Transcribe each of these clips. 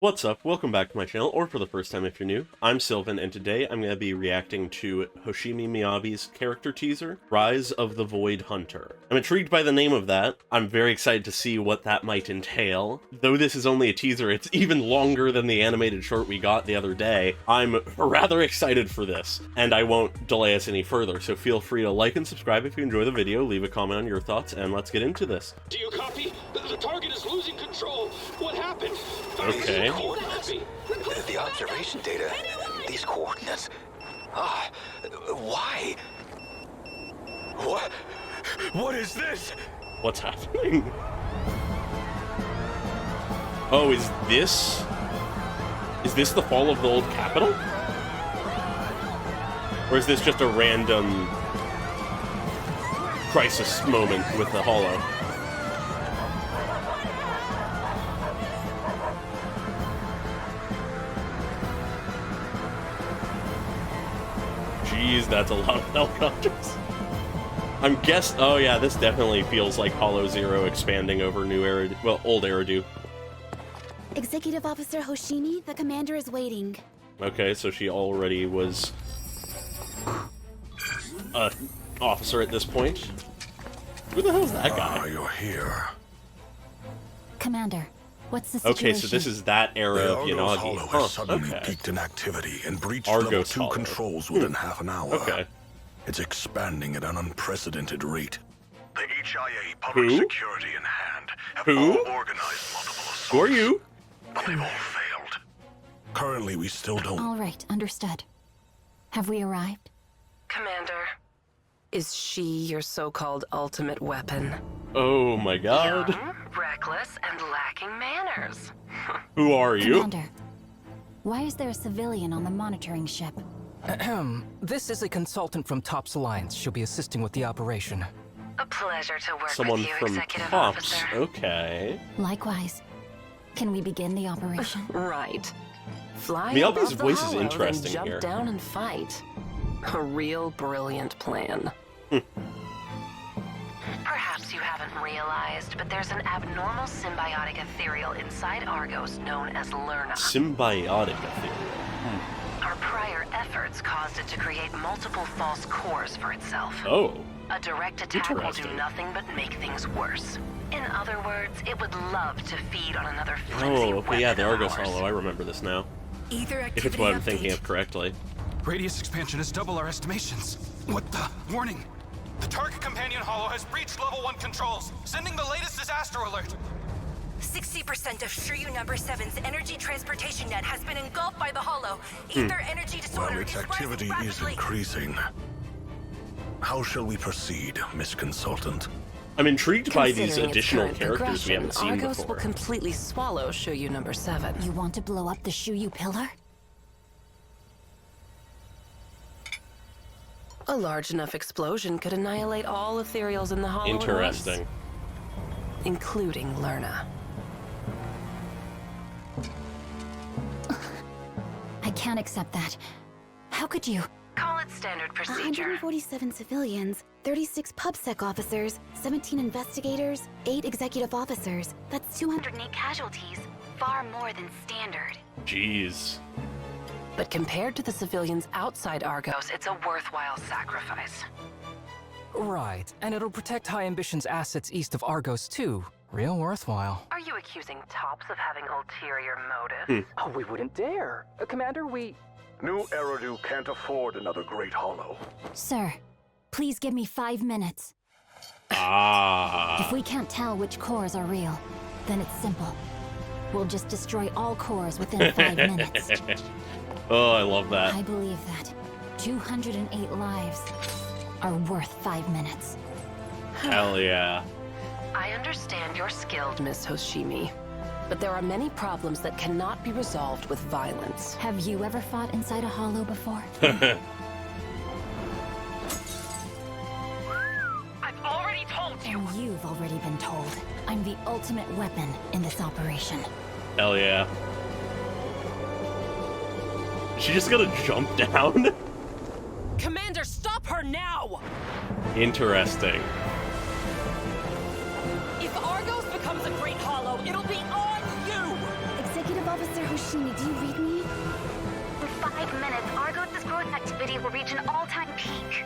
What's up? Welcome back to my channel, or for the first time if you're new. I'm Sylvan, and today I'm going to be reacting to Hoshimi Miyabi's character teaser, Rise of the Void Hunter. I'm intrigued by the name of that. I'm very excited to see what that might entail. Though this is only a teaser, it's even longer than the animated short we got the other day. I'm rather excited for this, and I won't delay us any further, so feel free to like and subscribe if you enjoy the video, leave a comment on your thoughts, and let's get into this. Do you copy? The target is losing control. What happened? Okay. Coordinates. The observation data. These coordinates. Why? What is this? What's happening? Oh, is this the fall of the old capital? Or is this just a random crisis moment with the Hollow? Jeez, that's a lot of helicopters. Oh yeah, this definitely feels like Hollow Zero expanding over new Eridu, well, old Eridu. Executive Officer Hoshimi, the commander is waiting. Okay, so she already was a officer at this point. Who the hell's that guy? You're here. Commander, what's the situation? Okay, so this is that era of Argos Yanagi. Hollow has suddenly peaked in activity and breached level Argos 2 Hollow. controls within half an hour. Okay. It's expanding at an unprecedented rate. The HIA, Who? security in hand, have Who? all organized multiple assaults. Who are you? But they've all failed. Currently, we still don't... All right, understood. Have we arrived? Commander, is she your so-called ultimate weapon? Oh my god. Young, reckless, and lacking manners. Who are you? Commander, why is there a civilian on the monitoring ship? This is a consultant from TOPS Alliance. She'll be assisting with the operation. A pleasure to work Someone with you, from Executive TOPS. Officer. Okay. Likewise. Can we begin the operation? Right. Fly Miyabi's above the voice is hollow, interesting then jump here. down and fight. A real brilliant plan. Perhaps you haven't realized, but there's an abnormal symbiotic ethereal inside Argos known as Lerna. Symbiotic ethereal. Our prior efforts caused it to create multiple false cores for itself. Oh. A direct attack will do Interesting. nothing but make things worse. In other words, it would love to feed on another flimsy Oh, okay, yeah, the weapon Argos of ours. Hollow. I remember this now. Either activity If it's what I'm update. thinking of correctly. Radius expansion is double our estimations. What the? Warning! The target companion hollow has breached level 1 controls, sending the latest disaster alert. 60% of Shiryu number 7's energy transportation net has been engulfed by the hollow. Ether energy disorder Well, its is activity rising is rapidly. increasing. How shall we proceed, Miss Consultant? I'm intrigued by these Considering its additional current characters we haven't progression, seen Argos before. will completely swallow Shiryu number 7. You want to blow up the Shuyu pillar? A large enough explosion could annihilate all ethereals in the hollow at once, Interesting. including Lerna. I can't accept that. How could you? Call it standard procedure. 147 civilians, 36 PubSec officers, 17 investigators, 8 executive officers. That's 208 casualties. Far more than standard. Jeez. But compared to the civilians outside Argos, it's a worthwhile sacrifice. Right, and it'll protect High Ambition's assets east of Argos too. Real worthwhile. Are you accusing TOPS of having ulterior motives? Oh, we wouldn't dare. Commander, we... New Eridu can't afford another Great Hollow. Sir, please give me 5 minutes. Ah. If we can't tell which cores are real, then it's simple. We'll just destroy all cores within 5 minutes. Oh, I love that. I believe that 208 lives are worth 5 minutes. Hell yeah. I understand you're skilled, Miss Hoshimi, but there are many problems that cannot be resolved with violence. Have you ever fought inside a hollow before? I've already told you. And you've already been told. I'm the ultimate weapon in this operation. Hell yeah. She just gotta jump down? Commander, stop her now! Interesting. If Argos becomes a great hollow, it'll be on you! Executive Officer Hoshimi, do you read me? In 5 minutes, Argos' growth activity will reach an all-time peak.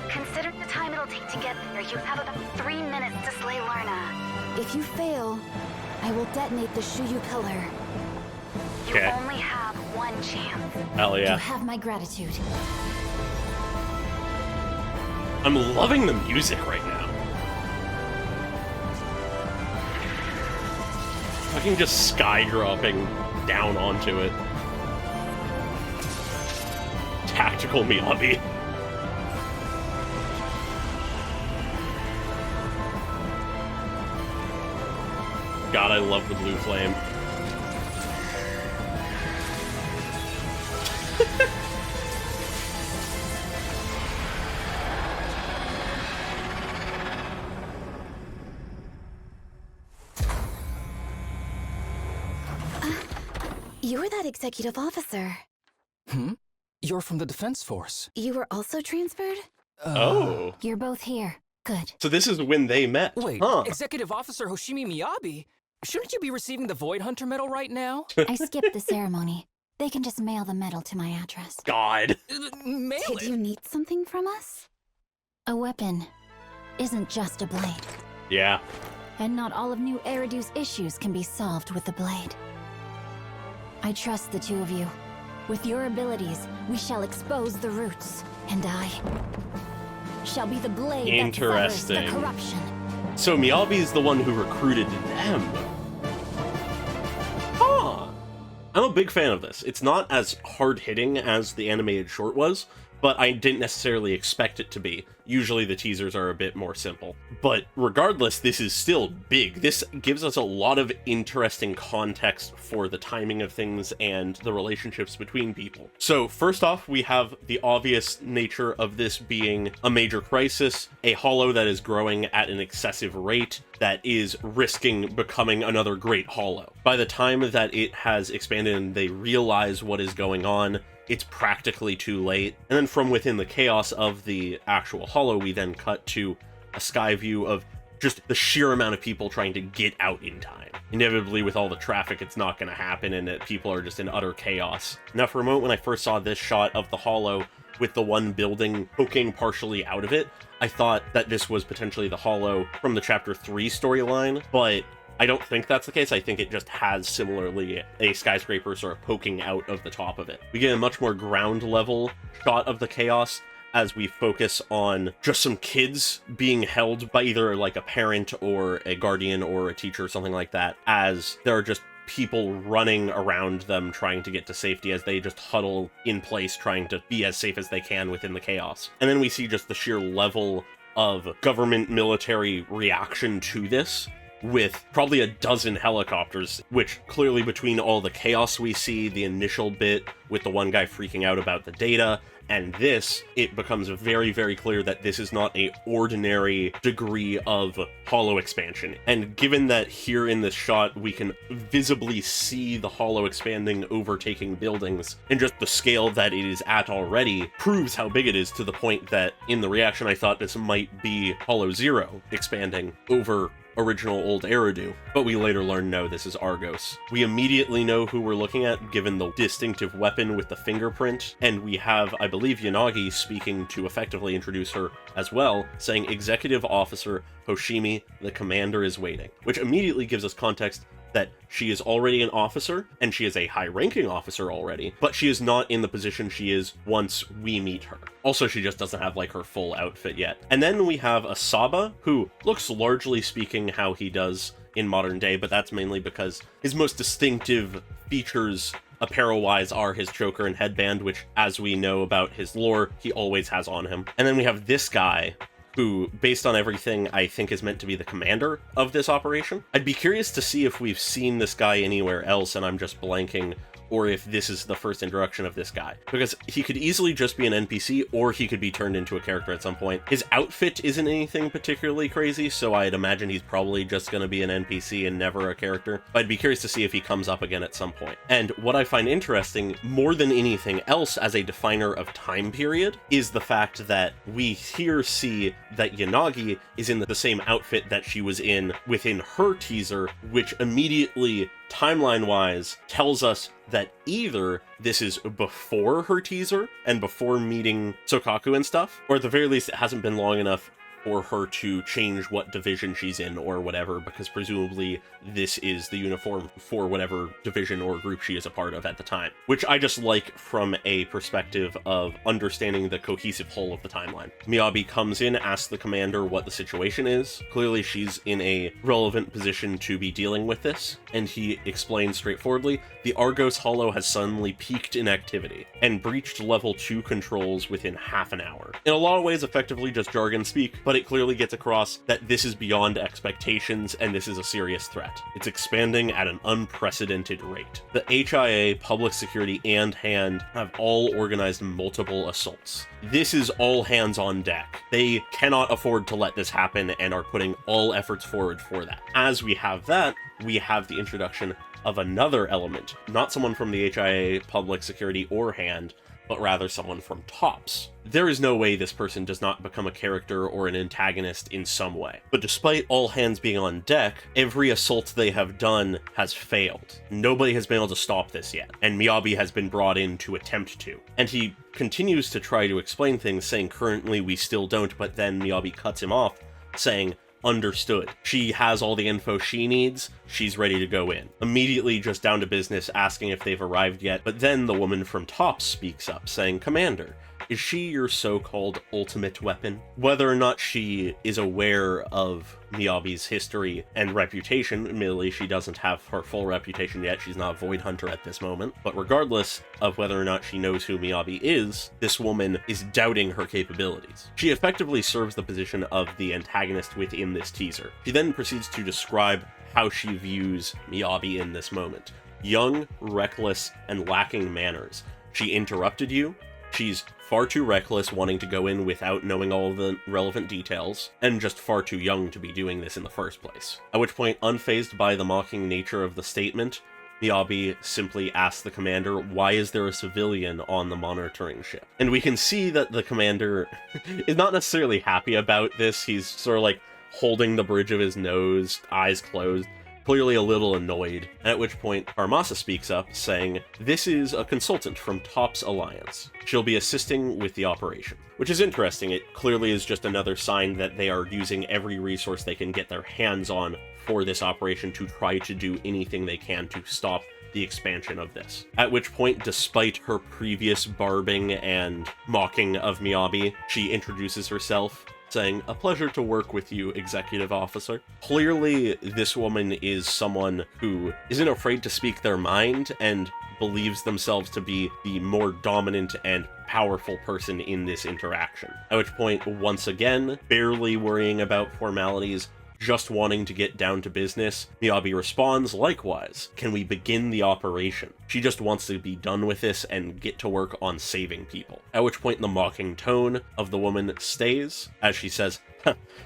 Considering the time it'll take to get there, you have about 3 minutes to slay Lerna. If you fail, I will detonate the Shuyu pillar. You Okay. only have one chance. Hell You yeah. have my gratitude. I'm loving the music right now. Fucking just sky dropping down onto it. Tactical Miyabi. God, I love the blue flame. You're that executive officer. You're from the Defense Force. You were also transferred? Oh. You're both here. Good. So this is when they met. Wait, Huh. Executive Officer Hoshimi Miyabi? Shouldn't you be receiving the Void Hunter medal right now? I skipped the ceremony. They can just mail the medal to my address. God. Mail Did it. you need something from us? A weapon isn't just a blade. Yeah. And not all of New Eridu's issues can be solved with the blade. I trust the two of you. With your abilities, we shall expose the roots. And I shall be the blade that severs the Interesting. corruption. So Miyabi's the one who recruited them. Huh. I'm a big fan of this. It's not as hard-hitting as the animated short was, but I didn't necessarily expect it to be. Usually the teasers are a bit more simple. But regardless, this is still big. This gives us a lot of interesting context for the timing of things and the relationships between people. So first off, we have the obvious nature of this being a major crisis, a hollow that is growing at an excessive rate that is risking becoming another great hollow. By the time that it has expanded and they realize what is going on, it's practically too late. And then from within the chaos of the actual hollow, we then cut to a sky view of just the sheer amount of people trying to get out in time. Inevitably, with all the traffic, it's not going to happen, and that people are just in utter chaos. Now, for a moment, when I first saw this shot of the hollow with the one building poking partially out of it, I thought that this was potentially the hollow from the Chapter 3 storyline, but I don't think that's the case. I think it just has similarly a skyscraper sort of poking out of the top of it. We get a much more ground level shot of the chaos as we focus on just some kids being held by either like a parent or a guardian or a teacher or something like that, as there are just people running around them trying to get to safety as they just huddle in place trying to be as safe as they can within the chaos. And then we see just the sheer level of government military reaction to this, with probably a dozen helicopters, which clearly between all the chaos we see, the initial bit with the one guy freaking out about the data, and this, it becomes very, very clear that this is not a ordinary degree of hollow expansion. And given that here in this shot, we can visibly see the hollow expanding, overtaking buildings, and just the scale that it is at already proves how big it is, to the point that in the reaction I thought this might be Hollow Zero expanding over original old Eridu, but we later learn no, this is Argos. We immediately know who we're looking at given the distinctive weapon with the fingerprint, and we have, I believe, Yanagi speaking to effectively introduce her as well, saying Executive Officer Hoshimi, the commander is waiting, which immediately gives us context that she is already an officer, and she is a high-ranking officer already, but she is not in the position she is once we meet her. Also, she just doesn't have, like, her full outfit yet. And then we have Asaba, who looks largely speaking how he does in modern day, but that's mainly because his most distinctive features apparel-wise are his choker and headband, which, as we know about his lore, he always has on him. And then we have this guy, who, based on everything, I think is meant to be the commander of this operation. I'd be curious to see if we've seen this guy anywhere else and I'm just blanking, or if this is the first introduction of this guy. Because he could easily just be an NPC, or he could be turned into a character at some point. His outfit isn't anything particularly crazy, so I'd imagine he's probably just going to be an NPC and never a character. But I'd be curious to see if he comes up again at some point. And what I find interesting, more than anything else as a definer of time period, is the fact that we here see that Yanagi is in the same outfit that she was in within her teaser, which immediately timeline-wise, tells us that either this is before her teaser and before meeting Sokaku and stuff, or at the very least it hasn't been long enough for her to change what division she's in or whatever, because presumably this is the uniform for whatever division or group she is a part of at the time. Which I just like from a perspective of understanding the cohesive whole of the timeline. Miyabi comes in, asks the commander what the situation is. Clearly she's in a relevant position to be dealing with this, and he explains straightforwardly, the Argos Hollow has suddenly peaked in activity and breached level 2 controls within half an hour. In a lot of ways effectively just jargon speak, but it clearly gets across that this is beyond expectations and this is a serious threat. It's expanding at an unprecedented rate. The HIA, Public Security, and HAND have all organized multiple assaults. This is all hands on deck. They cannot afford to let this happen and are putting all efforts forward for that. As we have that, we have the introduction of another element, not someone from the HIA, Public Security, or HAND, but rather someone from TOPS. There is no way this person does not become a character or an antagonist in some way. But despite all hands being on deck, every assault they have done has failed. Nobody has been able to stop this yet, and Miyabi has been brought in to attempt to. And he continues to try to explain things, saying currently we still don't, but then Miyabi cuts him off, saying, understood. She has all the info she needs, she's ready to go in. Immediately just down to business, asking if they've arrived yet, but then the woman from TOPS speaks up, saying, Commander, is she your so-called ultimate weapon? Whether or not she is aware of Miyabi's history and reputation, admittedly she doesn't have her full reputation yet, she's not a Void Hunter at this moment, but regardless of whether or not she knows who Miyabi is, this woman is doubting her capabilities. She effectively serves the position of the antagonist within this teaser. She then proceeds to describe how she views Miyabi in this moment. Young, reckless, and lacking manners. She interrupted you. She's far too reckless, wanting to go in without knowing all of the relevant details, and just far too young to be doing this in the first place. At which point, unfazed by the mocking nature of the statement, Miyabi simply asks the commander, why is there a civilian on the monitoring ship? And we can see that the commander is not necessarily happy about this. He's sort of like holding the bridge of his nose, eyes closed, clearly a little annoyed, at which point Armasa speaks up, saying, this is a consultant from TOPS Alliance. She'll be assisting with the operation. Which is interesting, it clearly is just another sign that they are using every resource they can get their hands on for this operation to try to do anything they can to stop the expansion of this. At which point, despite her previous barbing and mocking of Miyabi, she introduces herself, saying, a pleasure to work with you, Executive Officer. Clearly, this woman is someone who isn't afraid to speak their mind and believes themselves to be the more dominant and powerful person in this interaction. At which point, once again, barely worrying about formalities, just wanting to get down to business, Miyabi responds, likewise, can we begin the operation? She just wants to be done with this and get to work on saving people. At which point the mocking tone of the woman stays, as she says,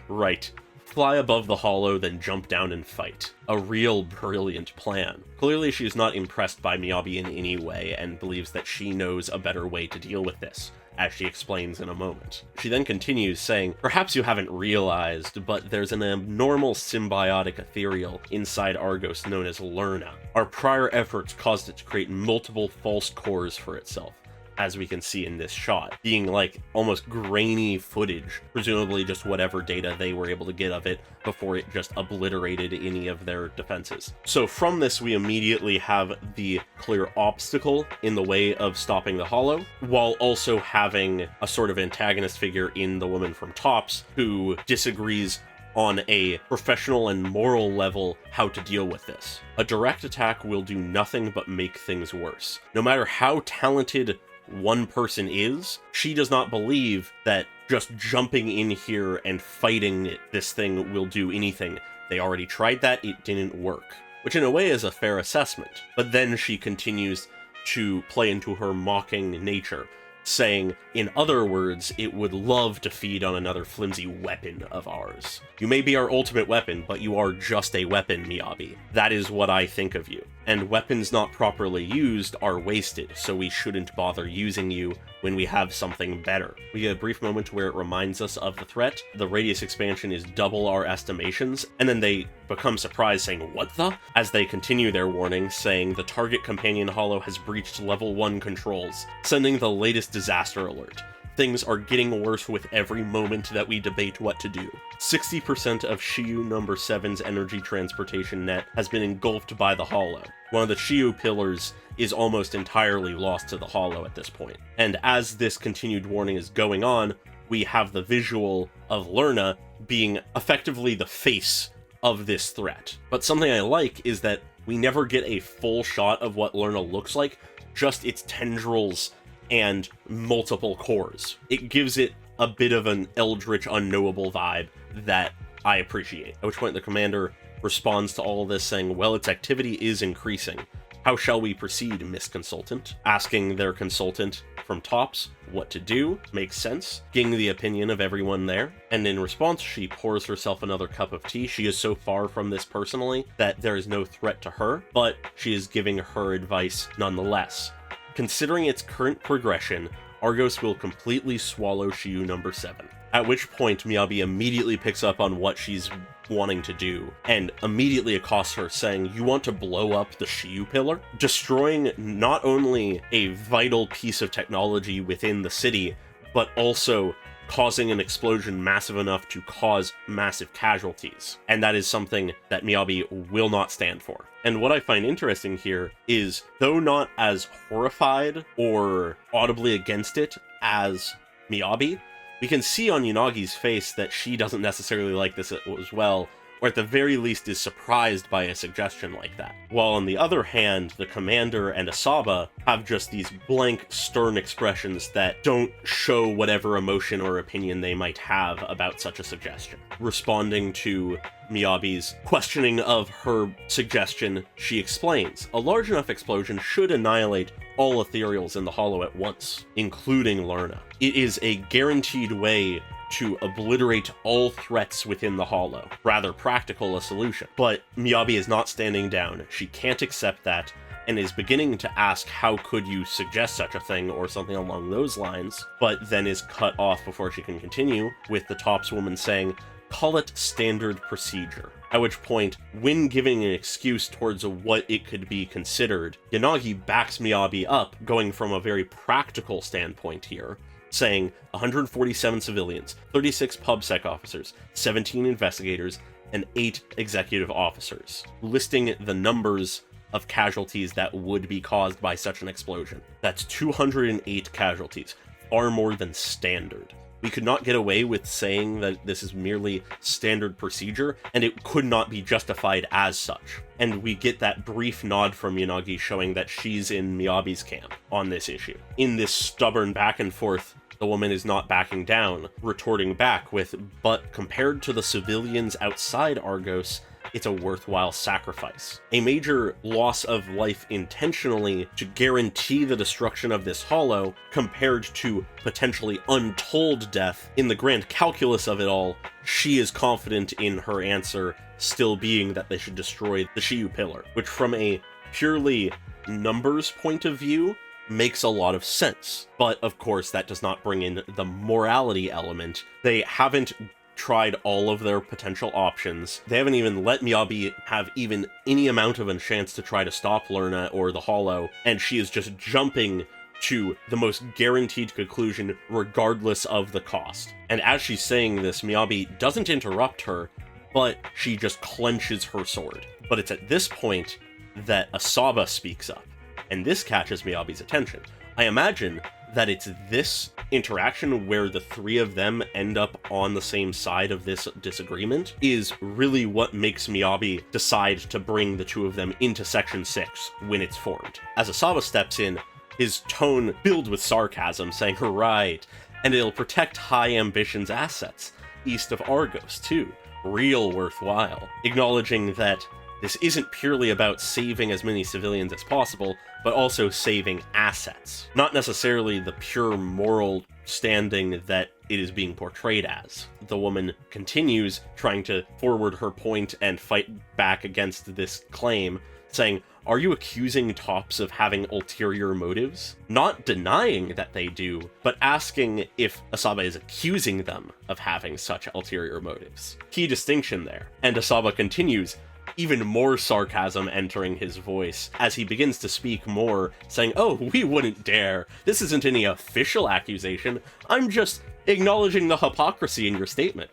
right, fly above the hollow, then jump down and fight. A real brilliant plan. Clearly she's not impressed by Miyabi in any way and believes that she knows a better way to deal with this, as she explains in a moment. She then continues saying, perhaps you haven't realized, but there's an abnormal symbiotic ethereal inside Argos known as Lerna. Our prior efforts caused it to create multiple false cores for itself, as we can see in this shot, being like almost grainy footage, presumably just whatever data they were able to get of it before it just obliterated any of their defenses. So from this, we immediately have the clear obstacle in the way of stopping the Hollow, while also having a sort of antagonist figure in the woman from TOPS who disagrees on a professional and moral level how to deal with this. A direct attack will do nothing but make things worse. No matter how talented one person is, she does not believe that just jumping in here and fighting this thing will do anything. They already tried that, it didn't work. Which in a way is a fair assessment. But then she continues to play into her mocking nature, saying, in other words, it would love to feed on another flimsy weapon of ours. You may be our ultimate weapon, but you are just a weapon, Miyabi. That is what I think of you. And weapons not properly used are wasted, so we shouldn't bother using you when we have something better. We get a brief moment where it reminds us of the threat. The radius expansion is double our estimations, and then they become surprised, saying, "What the?" as they continue their warning, saying the target companion holo has breached level 1 controls, sending the latest disaster alert. Things are getting worse with every moment that we debate what to do. 60% of Shiyu number 7's energy transportation net has been engulfed by the holo. One of the Shiyu pillars is almost entirely lost to the holo at this point. And as this continued warning is going on, we have the visual of Lerna being effectively the face of this threat. But something I like is that we never get a full shot of what Lerna looks like, just its tendrils and multiple cores. It gives it a bit of an eldritch, unknowable vibe that I appreciate. At which point the commander responds to all of this saying, "Well, its activity is increasing. How shall we proceed, Miss Consultant?" Asking their consultant from tops what to do makes sense, getting the opinion of everyone there, and in response she pours herself another cup of tea. She is so far from this personally that there is no threat to her, but she is giving her advice nonetheless. Considering its current progression, Argos will completely swallow Shiyu number 7. At which point Miyabi immediately picks up on what she's wanting to do, and immediately accosts her, saying, "You want to blow up the Shiyu pillar?" Destroying not only a vital piece of technology within the city, but also causing an explosion massive enough to cause massive casualties. And that is something that Miyabi will not stand for. And what I find interesting here is, though not as horrified or audibly against it as Miyabi, we can see on Unagi's face that she doesn't necessarily like this as well, or at the very least is surprised by a suggestion like that. While on the other hand, the commander and Asaba have just these blank, stern expressions that don't show whatever emotion or opinion they might have about such a suggestion. Responding to Miyabi's questioning of her suggestion, she explains, "A large enough explosion should annihilate all ethereals in the holo at once, including Lerna. It is a guaranteed way to obliterate all threats within the holo. Rather practical a solution." But Miyabi is not standing down. She can't accept that, and is beginning to ask how could you suggest such a thing or something along those lines, but then is cut off before she can continue, with the tops woman saying, "Call it standard procedure." At which point, when giving an excuse towards what it could be considered, Yanagi backs Miyabi up, going from a very practical standpoint here, saying 147 civilians, 36 PubSec officers, 17 investigators, and 8 executive officers, listing the numbers of casualties that would be caused by such an explosion. That's 208 casualties, far more than standard. We could not get away with saying that this is merely standard procedure, and it could not be justified as such. And we get that brief nod from Yanagi showing that she's in Miyabi's camp on this issue. In this stubborn back and forth, the woman is not backing down, retorting back with, "But compared to the civilians outside Argos, it's a worthwhile sacrifice. A major loss of life intentionally to guarantee the destruction of this holo, compared to potentially untold death. In the grand calculus of it all, she is confident in her answer still being that they should destroy the Shiyu pillar, which from a purely numbers point of view makes a lot of sense. But of course that does not bring in the morality element. They haven't tried all of their potential options. They haven't even let Miyabi have even any amount of a chance to try to stop Lerna or the holo, and she is just jumping to the most guaranteed conclusion regardless of the cost. And as she's saying this, Miyabi doesn't interrupt her, but she just clenches her sword. But it's at this point that Asaba speaks up, and this catches Miyabi's attention. I imagine that it's this interaction where the three of them end up on the same side of this disagreement is really what makes Miyabi decide to bring the two of them into Section 6 when it's formed. As Asaba steps in, his tone filled with sarcasm, saying, "Right, and it'll protect High Ambition's assets, east of Argos, too. Real worthwhile." Acknowledging that this isn't purely about saving as many civilians as possible, but also saving assets. Not necessarily the pure moral standing that it is being portrayed as. The woman continues trying to forward her point and fight back against this claim, saying, "Are you accusing Tops of having ulterior motives?" Not denying that they do, but asking if Asaba is accusing them of having such ulterior motives. Key distinction there. And Asaba continues, even more sarcasm entering his voice as he begins to speak more, saying, "Oh, we wouldn't dare. This isn't any official accusation. I'm just acknowledging the hypocrisy in your statement.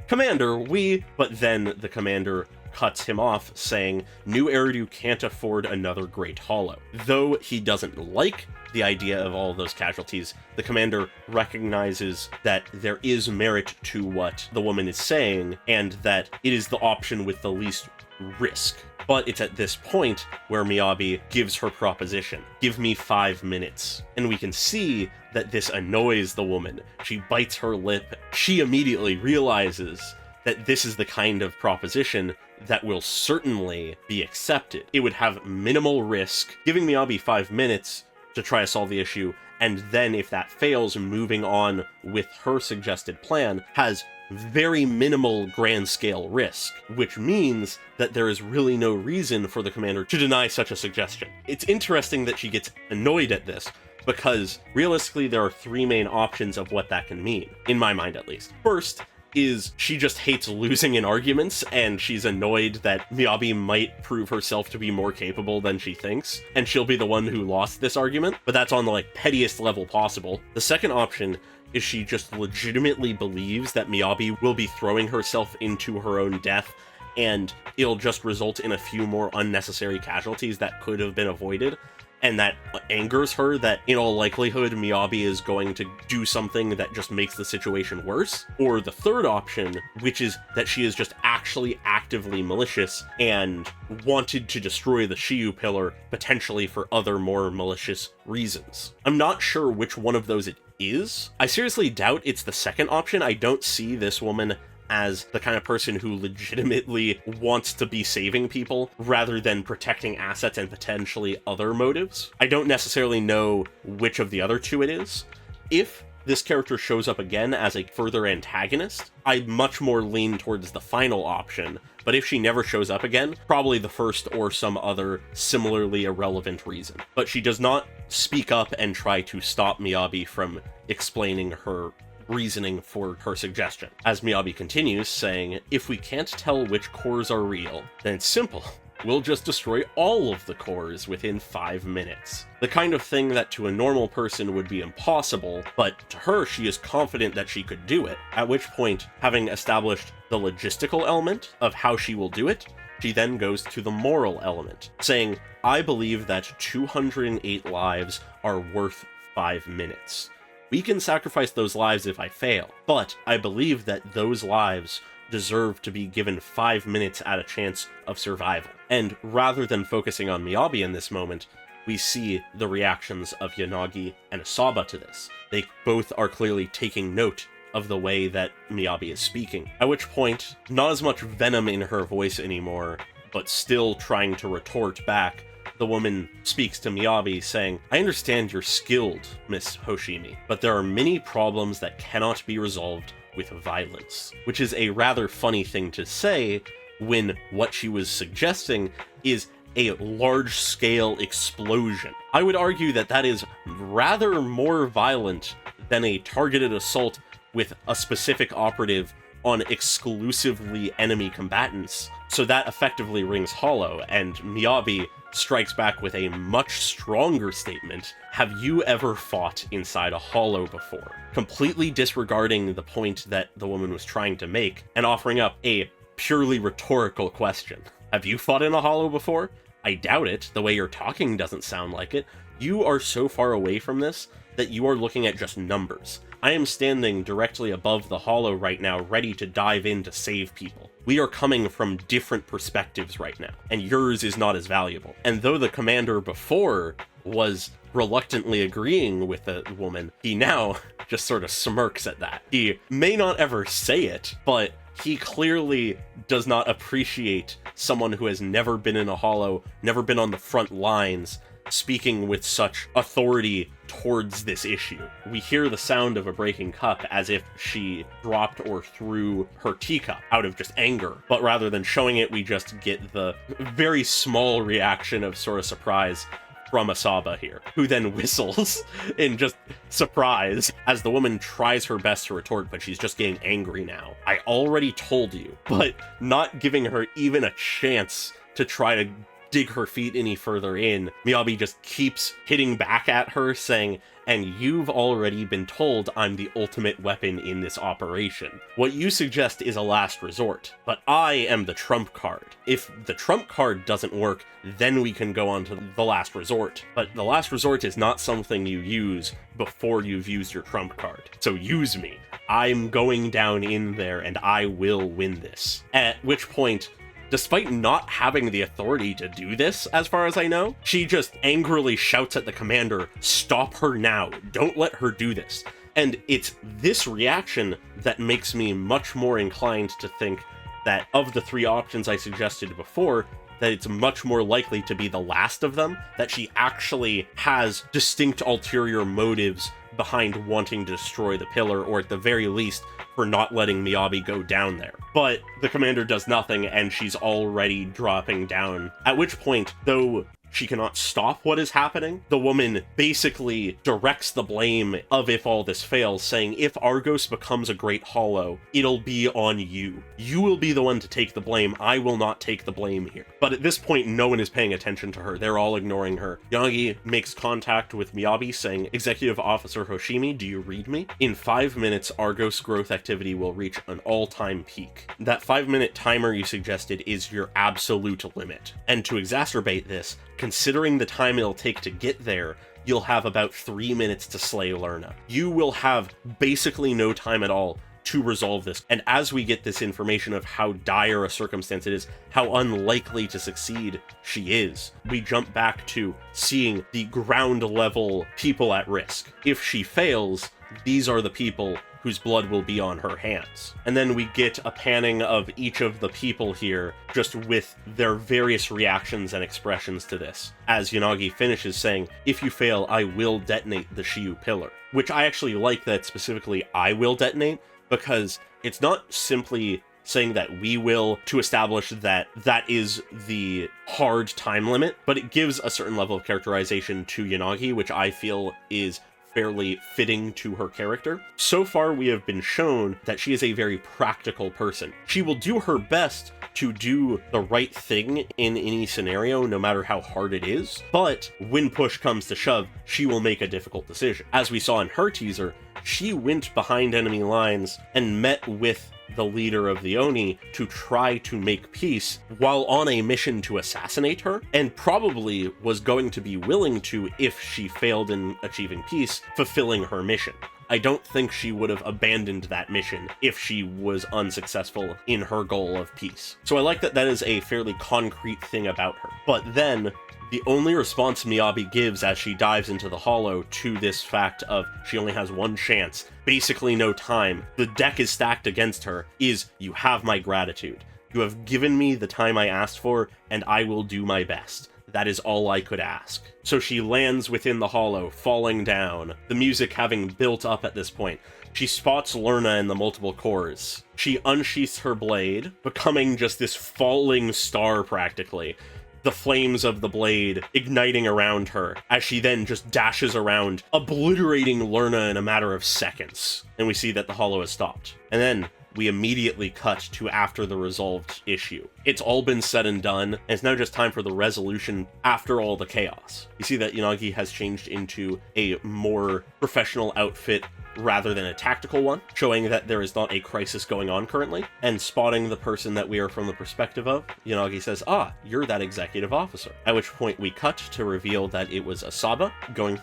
Commander, we..." But then the commander cuts him off, saying, "New Eridu can't afford another Great Hollow." Though he doesn't like the idea of all those casualties, the commander recognizes that there is merit to what the woman is saying, and that it is the option with the least risk. But it's at this point where Miyabi gives her proposition. "Give me 5 minutes." And we can see that this annoys the woman. She bites her lip. She immediately realizes that this is the kind of proposition that will certainly be accepted. It would have minimal risk, giving Miyabi 5 minutes to try to solve the issue, and then if that fails, moving on with her suggested plan has very minimal grand scale risk, which means that there is really no reason for the commander to deny such a suggestion. It's interesting that she gets annoyed at this, because realistically there are 3 main options of what that can mean, in my mind at least. First is she just hates losing in arguments, and she's annoyed that Miyabi might prove herself to be more capable than she thinks, and she'll be the one who lost this argument, but that's on the pettiest level possible. The second option is she just legitimately believes that Miyabi will be throwing herself into her own death, and it'll just result in a few more unnecessary casualties that could have been avoided, and that angers her that in all likelihood Miyabi is going to do something that just makes the situation worse. Or the third option, which is that she is just actually actively malicious and wanted to destroy the Shiyu pillar, potentially for other more malicious reasons. I'm not sure which one of those it is. I seriously doubt it's the second option. I don't see this woman as the kind of person who legitimately wants to be saving people rather than protecting assets and potentially other motives. I don't necessarily know which of the other two it is. If this character shows up again as a further antagonist, I much more lean towards the final option, but if she never shows up again, probably the first or some other similarly irrelevant reason. But she does not speak up and try to stop Miyabi from explaining her reasoning for her suggestion. As Miyabi continues, saying, "If we can't tell which cores are real, then it's simple. We'll just destroy all of the cores within 5 minutes." The kind of thing that to a normal person would be impossible, but to her, she is confident that she could do it. At which point, having established the logistical element of how she will do it, she then goes to the moral element, saying, "I believe that 208 lives are worth 5 minutes. We can sacrifice those lives if I fail, but I believe that those lives deserve to be given 5 minutes at a chance of survival." And rather than focusing on Miyabi in this moment, we see the reactions of Yanagi and Asaba to this. They both are clearly taking note of the way that Miyabi is speaking, at which point, not as much venom in her voice anymore, but still trying to retort back, the woman speaks to Miyabi, saying, "I understand you're skilled, Miss Hoshimi, but there are many problems that cannot be resolved with violence." Which is a rather funny thing to say when what she was suggesting is a large-scale explosion. I would argue that that is rather more violent than a targeted assault with a specific operative on exclusively enemy combatants. So that effectively rings hollow, and Miyabi strikes back with a much stronger statement. "Have you ever fought inside a hollow before?" Completely disregarding the point that the woman was trying to make, and offering up a purely rhetorical question. "Have you fought in a hollow before? I doubt it. The way you're talking doesn't sound like it. You are so far away from this that you are looking at just numbers. I am standing directly above the hollow right now, ready to dive in to save people. We are coming from different perspectives right now, and yours is not as valuable." And though the commander before was reluctantly agreeing with the woman, he now just sort of smirks at that. He may not ever say it, but he clearly does not appreciate someone who has never been in a hollow, never been on the front lines, speaking with such authority towards this issue. We hear the sound of a breaking cup as if she dropped or threw her teacup out of just anger, but rather than showing it, we just get the very small reaction of sort of surprise from Asaba here, who then whistles in just surprise as the woman tries her best to retort, but she's just getting angry now. I already told you, but not giving her even a chance to try to dig her feet any further in. Miyabi just keeps hitting back at her, saying, "And you've already been told I'm the ultimate weapon in this operation. What you suggest is a last resort, but I am the trump card. If the trump card doesn't work, then we can go on to the last resort. But the last resort is not something you use before you've used your trump card. So use me. I'm going down in there and I will win this." At which point, despite not having the authority to do this, as far as I know, she just angrily shouts at the commander, "Stop her now, don't let her do this." And it's this reaction that makes me much more inclined to think that of the three options I suggested before, that it's much more likely to be the last of them, that she actually has distinct ulterior motives behind wanting to destroy the pillar, or at the very least, for not letting Miyabi go down there. But the commander does nothing, and she's already dropping down. At which point, though she cannot stop what is happening, the woman basically directs the blame of if all this fails, saying, "If Argos becomes a great hollow, it'll be on you. You will be the one to take the blame. I will not take the blame here." But at this point, no one is paying attention to her. They're all ignoring her. Yanagi makes contact with Miyabi, saying, "Executive Officer Hoshimi, do you read me? In 5 minutes, Argos growth activity will reach an all-time peak. That 5-minute timer you suggested is your absolute limit. And to exacerbate this, considering the time it'll take to get there, you'll have about 3 minutes to slay Lerna. You will have basically no time at all to resolve this." And as we get this information of how dire a circumstance it is, how unlikely to succeed she is, we jump back to seeing the ground level people at risk. If she fails, these are the people whose blood will be on her hands. And then we get a panning of each of the people here, just with their various reactions and expressions to this, as Yanagi finishes saying, "If you fail, I will detonate the Shiyu pillar." Which I actually like that specifically I will detonate, because it's not simply saying that we will to establish that that is the hard time limit, but it gives a certain level of characterization to Yanagi, which I feel is fairly fitting to her character. So far, we have been shown that she is a very practical person. She will do her best to do the right thing in any scenario, no matter how hard it is, but when push comes to shove, she will make a difficult decision. As we saw in her teaser, she went behind enemy lines and met with the leader of the Oni to try to make peace while on a mission to assassinate her, and probably was going to be willing to, if she failed in achieving peace, fulfilling her mission. I don't think she would have abandoned that mission if she was unsuccessful in her goal of peace. So I like that that is a fairly concrete thing about her. But then, the only response Miyabi gives as she dives into the hollow to this fact of she only has one chance, basically no time, the deck is stacked against her, is, "You have my gratitude. You have given me the time I asked for, and I will do my best. That is all I could ask." So she lands within the hollow, falling down, the music having built up at this point. She spots Lerna in the multiple cores. She unsheaths her blade, becoming just this falling star practically, the flames of the blade igniting around her, as she then just dashes around, obliterating Lerna in a matter of seconds. And we see that the hollow has stopped. And then we immediately cut to after the resolved issue. It's all been said and done, and it's now just time for the resolution after all the chaos. You see that Yanagi has changed into a more professional outfit rather than a tactical one, showing that there is not a crisis going on currently, and spotting the person that we are from the perspective of, Yanagi says, "Ah, you're that executive officer." At which point we cut to reveal that it was Asaba, going,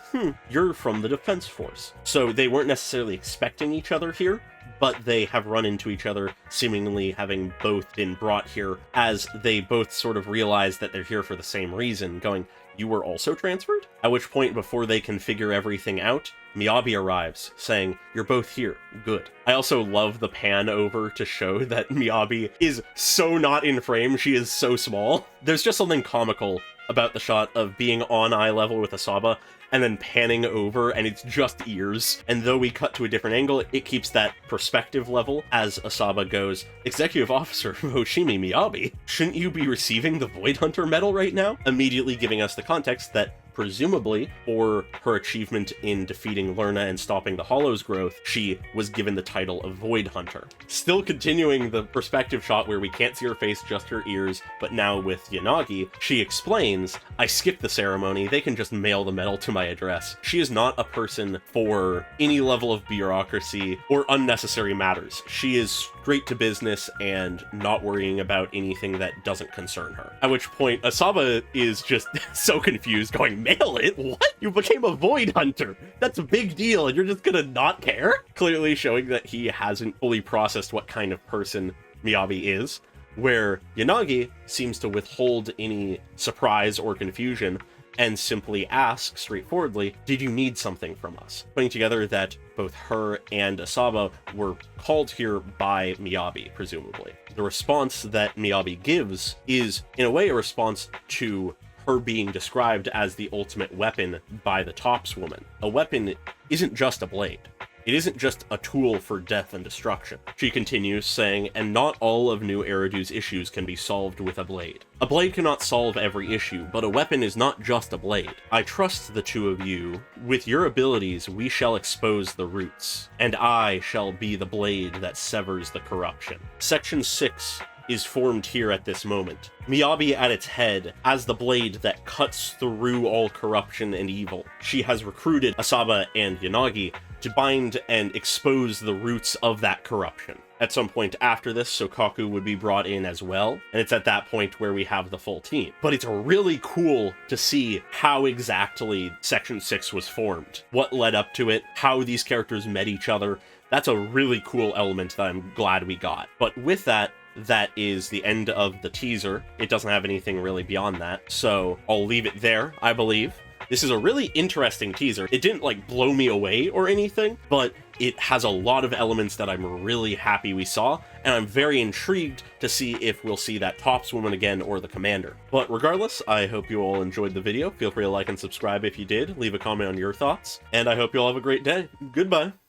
"You're from the defense force." So they weren't necessarily expecting each other here, but they have run into each other, seemingly having both been brought here, as they both sort of realize that they're here for the same reason, going, "You were also transferred?" At which point, before they can figure everything out, Miyabi arrives, saying, "You're both here. Good." I also love the pan over to show that Miyabi is so not in frame, she is so small. There's just something comical about the shot of being on eye level with Asaba and then panning over and it's just ears. And though we cut to a different angle, it keeps that perspective level as Asaba goes, "Executive Officer Hoshimi Miyabi, shouldn't you be receiving the Void Hunter medal right now?" Immediately giving us the context that presumably, for her achievement in defeating Lerna and stopping the Hollow's growth, she was given the title of Void Hunter. Still continuing the perspective shot where we can't see her face, just her ears, but now with Yanagi, she explains, "I skipped the ceremony, they can just mail the medal to my address." She is not a person for any level of bureaucracy or unnecessary matters. She is straight to business and not worrying about anything that doesn't concern her. At which point, Asaba is just so confused, going, "Mail it? What? You became a Void Hunter? That's a big deal, and you're just gonna not care?" Clearly showing that he hasn't fully processed what kind of person Miyabi is, where Yanagi seems to withhold any surprise or confusion and simply asks straightforwardly, "Did you need something from us?" Putting together that both her and Asaba were called here by Miyabi, presumably. The response that Miyabi gives is, in a way, a response to her being described as the ultimate weapon by the Tops woman. A weapon isn't just a blade. It isn't just a tool for death and destruction. She continues, saying, "And not all of New Eridu's issues can be solved with a blade. A blade cannot solve every issue, but a weapon is not just a blade. I trust the two of you. With your abilities, we shall expose the roots, and I shall be the blade that severs the corruption." Section 6 is formed here at this moment. Miyabi at its head as the blade that cuts through all corruption and evil. She has recruited Asaba and Yanagi to bind and expose the roots of that corruption. At some point after this, Sokaku would be brought in as well, and it's at that point where we have the full team. But it's really cool to see how exactly Section 6 was formed, what led up to it, how these characters met each other. That's a really cool element that I'm glad we got. But with that, that is the end of the teaser. It doesn't have anything really beyond that, so I'll leave it there, I believe. This is a really interesting teaser. It didn't, like, blow me away or anything, but it has a lot of elements that I'm really happy we saw, and I'm very intrigued to see if we'll see that Tops woman again or the Commander. But regardless, I hope you all enjoyed the video. Feel free to like and subscribe if you did. Leave a comment on your thoughts, and I hope you all have a great day. Goodbye.